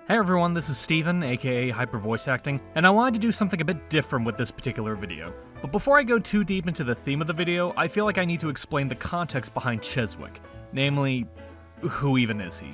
Hey everyone, this is Steven, aka Hyper Voice Acting, and I wanted to do something a bit different with this particular video. But before I go too deep into the theme of the video, I feel like I need to explain the context behind Cheswick. Namely, who even is he?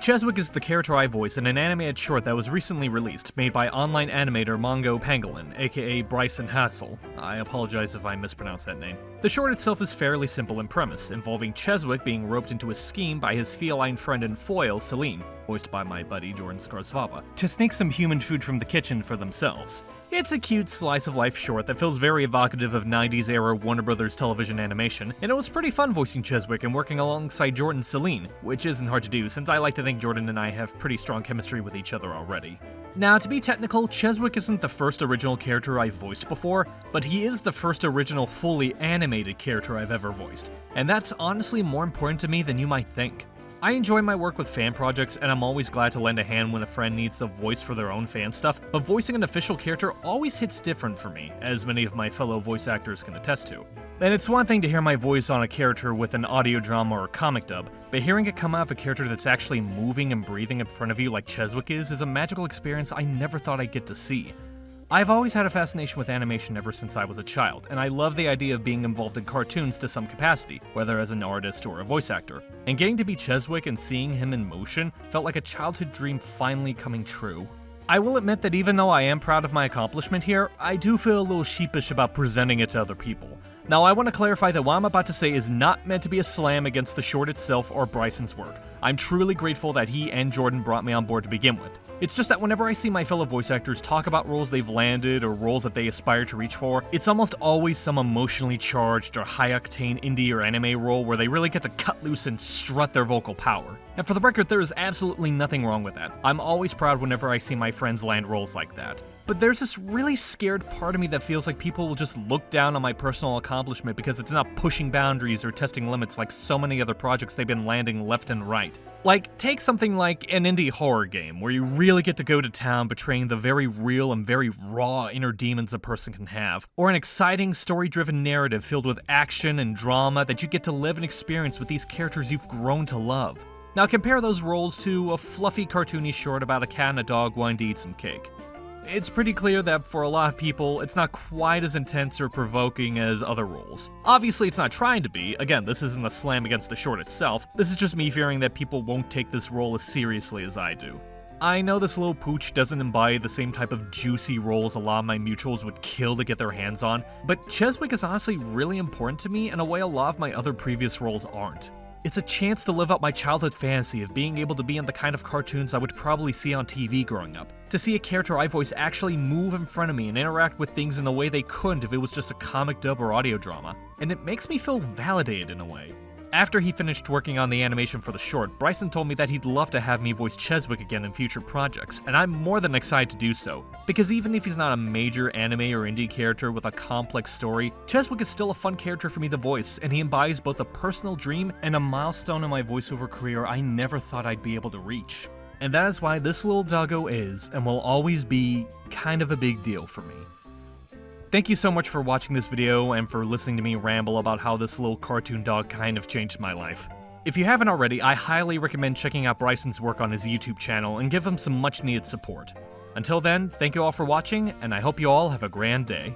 Cheswick is the character I voice in an animated short that was recently released, made by online animator Mongo Pangolin, aka Bryson Hassel. I apologize if I mispronounced that name. The short itself is fairly simple in premise, involving Cheswick being roped into a scheme by his feline friend and foil, Celine, voiced by my buddy Jordan Skarsvava, to sneak some human food from the kitchen for themselves. It's a cute slice-of-life short that feels very evocative of 90s-era Warner Brothers television animation, and it was pretty fun voicing Cheswick and working alongside Jordan and Celine, which isn't hard to do since I like to think Jordan and I have pretty strong chemistry with each other already. Now, to be technical, Cheswick isn't the first original character I've voiced before, but he is the first original fully animated character I've ever voiced, and that's honestly more important to me than you might think. I enjoy my work with fan projects, and I'm always glad to lend a hand when a friend needs a voice for their own fan stuff, but voicing an official character always hits different for me, as many of my fellow voice actors can attest to. And it's one thing to hear my voice on a character with an audio drama or comic dub, but hearing it come out of a character that's actually moving and breathing in front of you like Cheswick is a magical experience I never thought I'd get to see. I've always had a fascination with animation ever since I was a child, and I love the idea of being involved in cartoons to some capacity, whether as an artist or a voice actor. And getting to be Cheswick and seeing him in motion felt like a childhood dream finally coming true. I will admit that even though I am proud of my accomplishment here, I do feel a little sheepish about presenting it to other people. Now, I want to clarify that what I'm about to say is not meant to be a slam against the short itself or Bryson's work. I'm truly grateful that he and Jordan brought me on board to begin with. It's just that whenever I see my fellow voice actors talk about roles they've landed or roles that they aspire to reach for, it's almost always some emotionally charged or high-octane indie or anime role where they really get to cut loose and strut their vocal power. And for the record, there is absolutely nothing wrong with that. I'm always proud whenever I see my friends land roles like that. But there's this really scared part of me that feels like people will just look down on my personal accomplishment because it's not pushing boundaries or testing limits like so many other projects they've been landing left and right. Like, take something like an indie horror game, where you really get to go to town betraying the very real and very raw inner demons a person can have. Or an exciting, story-driven narrative filled with action and drama that you get to live and experience with these characters you've grown to love. Now compare those roles to a fluffy cartoony short about a cat and a dog wanting to eat some cake. It's pretty clear that for a lot of people, it's not quite as intense or provoking as other roles. Obviously, it's not trying to be. Again, this isn't a slam against the short itself. This is just me fearing that people won't take this role as seriously as I do. I know this little pooch doesn't embody the same type of juicy roles a lot of my mutuals would kill to get their hands on, but Cheswick is honestly really important to me in a way a lot of my other previous roles aren't. It's a chance to live out my childhood fantasy of being able to be in the kind of cartoons I would probably see on TV growing up. To see a character I voice actually move in front of me and interact with things in a way they couldn't if it was just a comic dub or audio drama. And it makes me feel validated in a way. After he finished working on the animation for the short, Bryson told me that he'd love to have me voice Cheswick again in future projects, and I'm more than excited to do so. Because even if he's not a major anime or indie character with a complex story, Cheswick is still a fun character for me to voice, and he embodies both a personal dream and a milestone in my voiceover career I never thought I'd be able to reach. And that is why this little doggo is, and will always be, kind of a big deal for me. Thank you so much for watching this video and for listening to me ramble about how this little cartoon dog kind of changed my life. If you haven't already, I highly recommend checking out Bryson's work on his YouTube channel and give him some much needed support. Until then, thank you all for watching, and I hope you all have a grand day.